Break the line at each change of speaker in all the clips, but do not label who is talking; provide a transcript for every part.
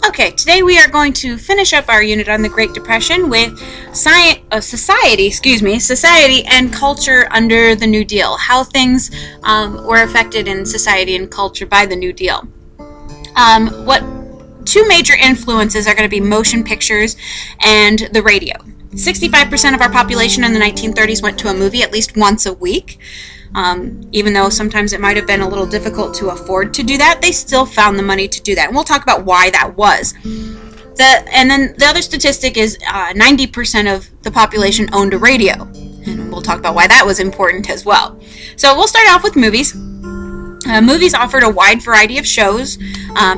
Okay, today we are going to finish up our unit on the Great Depression with society and culture under the New Deal, how things were affected in society and culture by the New Deal. What two major influences are going to be motion pictures and the radio. 65% of our population in the 1930s went to a movie at least once a week. Even though sometimes it might have been a little difficult to afford to do that, they still found the money to do that. And we'll talk about why that was. And then the other statistic is 90% of the population owned a radio. And we'll talk about why that was important as well. So we'll start off with movies. Movies offered a wide variety of shows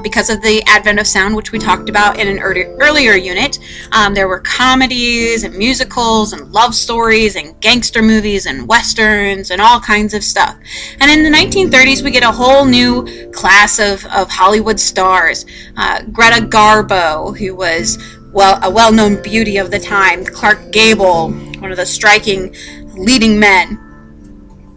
because of the advent of sound, which we talked about in an earlier unit. There were comedies and musicals and love stories and gangster movies and westerns and all kinds of stuff. And in the 1930s, we get a whole new class of Hollywood stars. Greta Garbo, who was a well-known beauty of the time. Clark Gable, one of the striking leading men.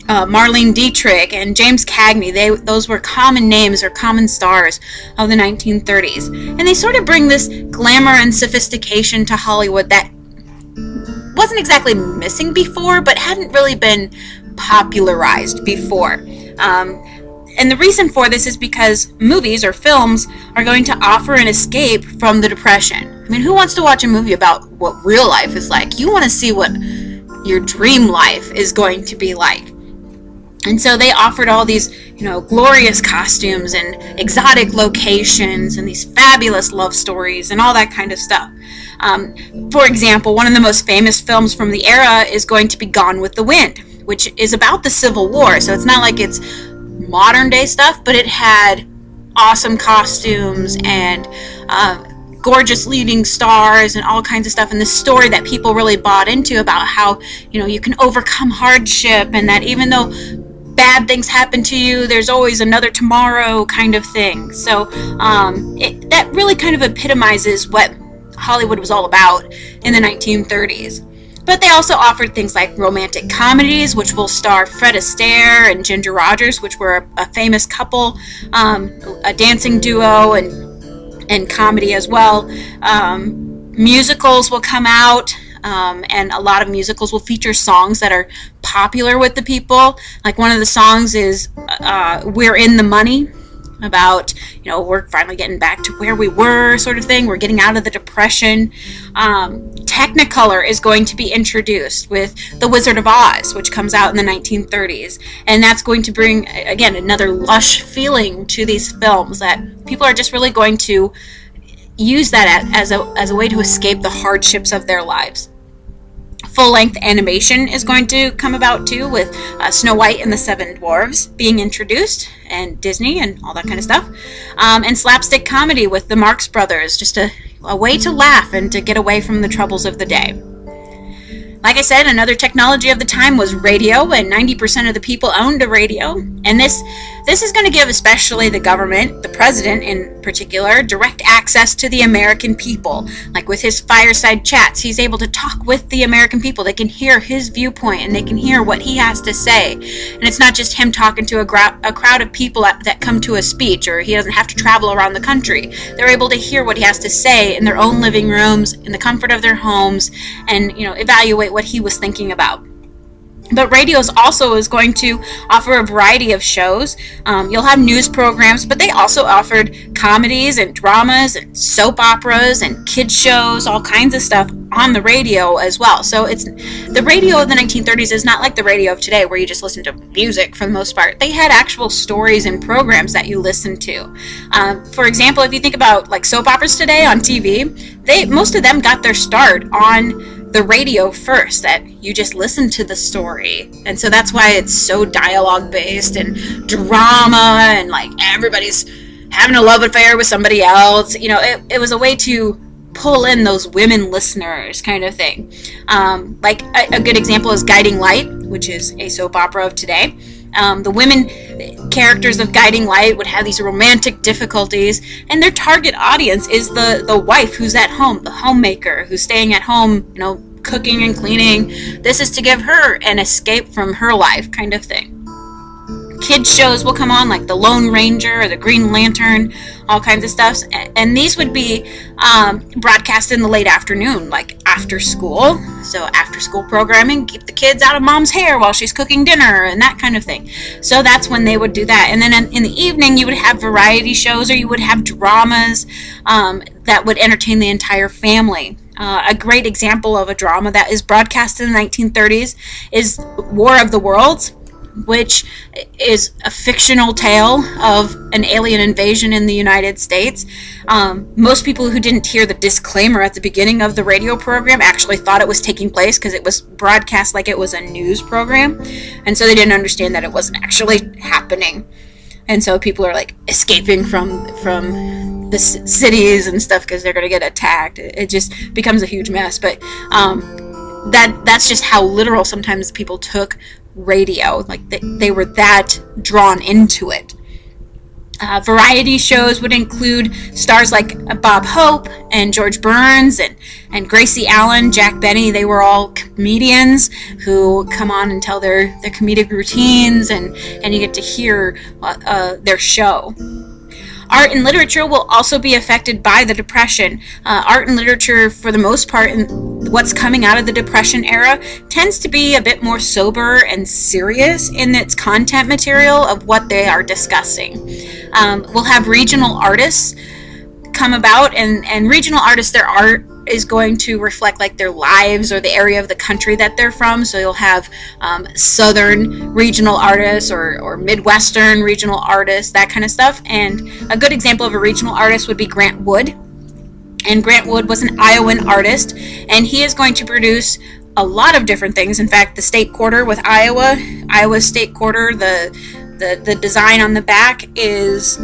Marlene Dietrich and James Cagney, those were common names or common stars of the 1930s. And they sort of bring this glamour and sophistication to Hollywood that wasn't exactly missing before, but hadn't really been popularized before. And the reason for this is because movies or films are going to offer an escape from the Depression. I mean, who wants to watch a movie about what real life is like? You want to see what your dream life is going to be like. And so they offered all these, glorious costumes and exotic locations and these fabulous love stories and all that kind of stuff. For example, one of the most famous films from the era is going to be Gone with the Wind, which is about the Civil War. So it's not like it's modern day stuff, but it had awesome costumes and gorgeous leading stars and all kinds of stuff, and this story that people really bought into about how, you can overcome hardship, and that even though bad things happen to you, there's always another tomorrow kind of thing. So that really kind of epitomizes what Hollywood was all about in the 1930s. But they also offered things like romantic comedies, which will star Fred Astaire and Ginger Rogers, which were a famous couple, a dancing duo and comedy as well. Musicals will come out. And a lot of musicals will feature songs that are popular with the people. Like one of the songs is We're in the Money, about, we're finally getting back to where we were sort of thing. We're getting out of the Depression. Technicolor is going to be introduced with The Wizard of Oz, which comes out in the 1930s. And that's going to bring, again, another lush feeling to these films that people are just really going to use that as a way to escape the hardships of their lives. Full-length animation is going to come about too, with Snow White and the Seven Dwarfs being introduced, and Disney and all that kind of stuff. And slapstick comedy with the Marx Brothers, just a way to laugh and to get away from the troubles of the day. Like I said, another technology of the time was radio, and 90% of the people owned a radio. And this is going to give especially the government, the president in particular, direct access to the American people. Like with his fireside chats, he's able to talk with the American people. They can hear his viewpoint, and they can hear what he has to say. And it's not just him talking to a crowd of people that come to a speech, or he doesn't have to travel around the country. They're able to hear what he has to say in their own living rooms, in the comfort of their homes, and evaluate what he was thinking about. But radio also is going to offer a variety of shows. You'll have news programs, but they also offered comedies and dramas and soap operas and kids shows, all kinds of stuff on the radio as well. So the radio of the 1930s is not like the radio of today where you just listen to music for the most part. They had actual stories and programs that you listened to. For example, if you think about like soap operas today on TV, most of them got their start on the radio first, that you just listen to the story. And so that's why it's so dialogue based and drama, and like everybody's having a love affair with somebody else. It was a way to pull in those women listeners kind of thing. Like a good example is Guiding Light, which is a soap opera of today. The women characters of Guiding Light would have these romantic difficulties, and their target audience is the wife who's at home, the homemaker who's staying at home, cooking and cleaning. This is to give her an escape from her life kind of thing. Kids shows will come on, like the Lone Ranger or the Green Lantern, all kinds of stuff. And these would be broadcast in the late afternoon, like after school. So after school programming, keep the kids out of mom's hair while she's cooking dinner and that kind of thing. So that's when they would do that. And then in the evening, you would have variety shows, or you would have dramas that would entertain the entire family. A great example of a drama that is broadcast in the 1930s is War of the Worlds, which is a fictional tale of an alien invasion in the United States. Most people who didn't hear the disclaimer at the beginning of the radio program actually thought it was taking place because it was broadcast like it was a news program, and so they didn't understand that it wasn't actually happening. And so people are like escaping from the cities and stuff because they're going to get attacked. It just becomes a huge mess. But that's just how literal sometimes people took radio. Like they were that drawn into it. Variety shows would include stars like Bob Hope and George Burns and Gracie Allen, Jack Benny. They were all comedians who come on and tell their comedic routines, and you get to hear their show. Art and literature will also be affected by the Depression. Art and literature, for the most part, in what's coming out of the Depression era, tends to be a bit more sober and serious in its content material of what they are discussing. We'll have regional artists come about, and regional artists, their art is going to reflect like their lives or the area of the country that they're from. So you'll have southern regional artists or midwestern regional artists, that kind of stuff. And a good example of a regional artist would be Grant Wood. And Grant Wood was an Iowan artist, and he is going to produce a lot of different things. In fact, the state quarter with Iowa's state quarter, the design on the back is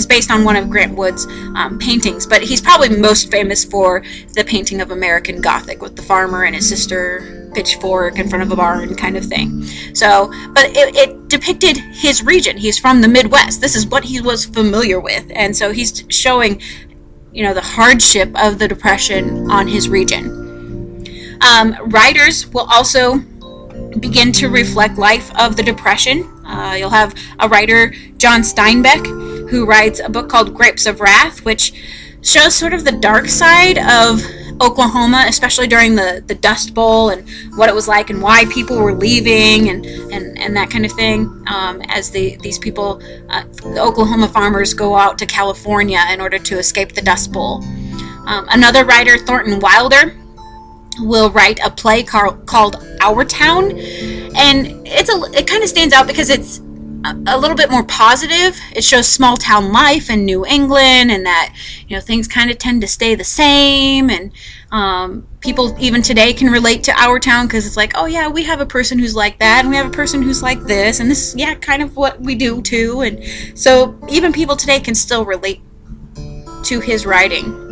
based on one of Grant Wood's paintings, but he's probably most famous for the painting of American Gothic with the farmer and his sister pitchfork in front of a barn kind of thing. So, but it depicted his region. He's from the Midwest. This is what he was familiar with, and so he's showing, the hardship of the Depression on his region. Writers will also begin to reflect life of the Depression. You'll have a writer, John Steinbeck, who writes a book called Grapes of Wrath, which shows sort of the dark side of Oklahoma, especially during the Dust Bowl and what it was like and why people were leaving and that kind of thing, as these people, the Oklahoma farmers, go out to California in order to escape the Dust Bowl. Another writer, Thornton Wilder, will write a play called Our Town, and it kind of stands out because it's a little bit more positive. It shows small town life in New England, and that things kind of tend to stay the same, and people even today can relate to Our Town because it's like, oh yeah, we have a person who's like that, and we have a person who's like this, and this is kind of what we do too. And so even people today can still relate to his writing.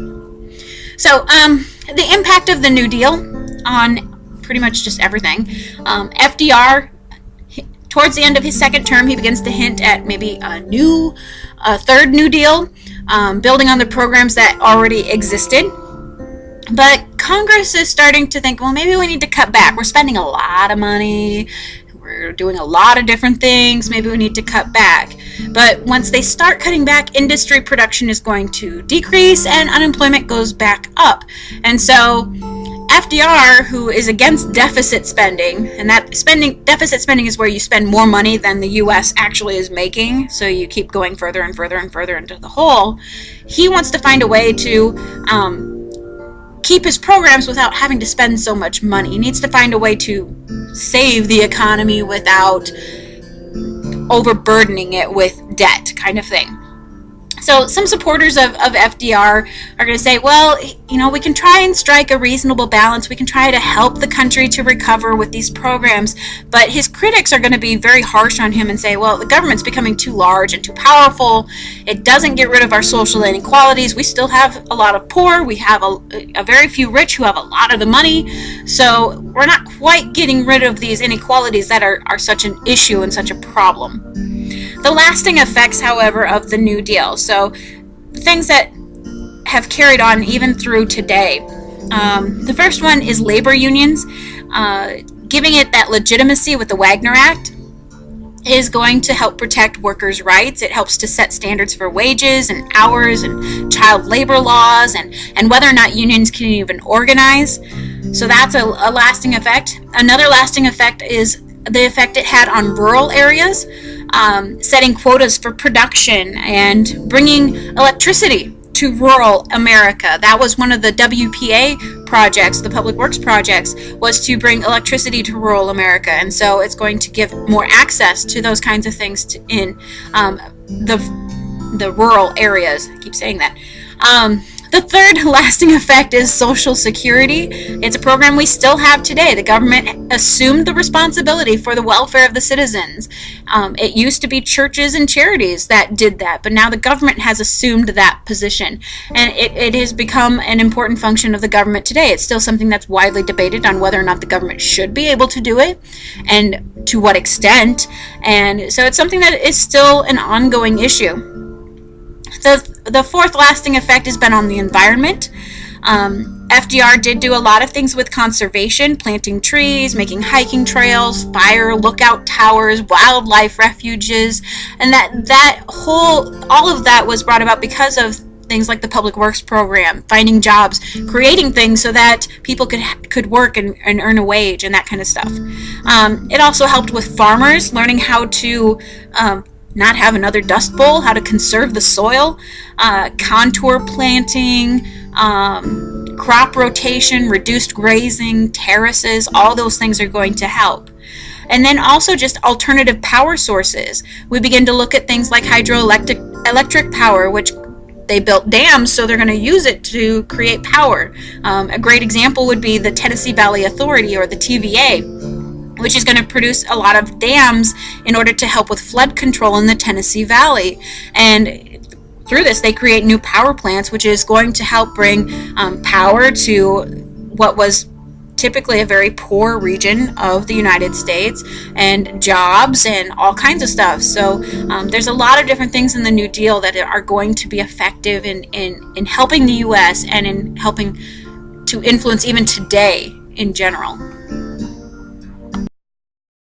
So the impact of the New Deal on pretty much just everything. FDR, towards the end of his second term, he begins to hint at maybe a third New Deal, building on the programs that already existed. But Congress is starting to think, well, maybe we need to cut back. We're spending a lot of money. We're doing a lot of different things. Maybe we need to cut back. But once they start cutting back, industry production is going to decrease and unemployment goes back up. And so FDR, who is against deficit spending, and deficit spending is where you spend more money than the U.S. actually is making, so you keep going further and further and further into the hole, he wants to find a way to keep his programs without having to spend so much money. He needs to find a way to save the economy without overburdening it with debt, kind of thing. So some supporters of FDR are going to say, well, we can try and strike a reasonable balance. We can try to help the country to recover with these programs. But his critics are going to be very harsh on him and say, well, the government's becoming too large and too powerful. It doesn't get rid of our social inequalities. We still have a lot of poor. We have a very few rich who have a lot of the money. So we're not quite getting rid of these inequalities that are such an issue and such a problem. The lasting effects, however, of the New Deal. So things that have carried on even through today. The first one is labor unions, giving it that legitimacy with the Wagner Act. is going to help protect workers' rights. It helps to set standards for wages and hours and child labor laws and whether or not unions can even organize. So that's a lasting effect. Another lasting effect is the effect it had on rural areas, setting quotas for production and bringing electricity to rural America. That was one of the WPA projects, the Public Works projects, was to bring electricity to rural America. And so it's going to give more access to those kinds of things in the rural areas. I keep saying that. The third lasting effect is Social Security. It's a program we still have today. The government assumed the responsibility for the welfare of the citizens. It used to be churches and charities that did that, but now the government has assumed that position. And it has become an important function of the government today. It's still something that's widely debated on whether or not the government should be able to do it and to what extent. And so it's something that is still an ongoing issue. The fourth lasting effect has been on the environment. FDR did do a lot of things with conservation, planting trees, making hiking trails, fire lookout towers, wildlife refuges, and all of that was brought about because of things like the Public Works program, finding jobs, creating things so that people could work and earn a wage and that kind of stuff. It also helped with farmers learning how to not have another dust bowl, how to conserve the soil, contour planting, crop rotation, reduced grazing, terraces, all those things are going to help. And then also just alternative power sources. We begin to look at things like hydroelectric power, which they built dams, so they're going to use it to create power. A great example would be the Tennessee Valley Authority, or the TVA, which is going to produce a lot of dams in order to help with flood control in the Tennessee Valley. And through this, they create new power plants, which is going to help bring power to what was typically a very poor region of the United States, and jobs and all kinds of stuff. So there's a lot of different things in the New Deal that are going to be effective in helping the U.S. and in helping to influence even today in general.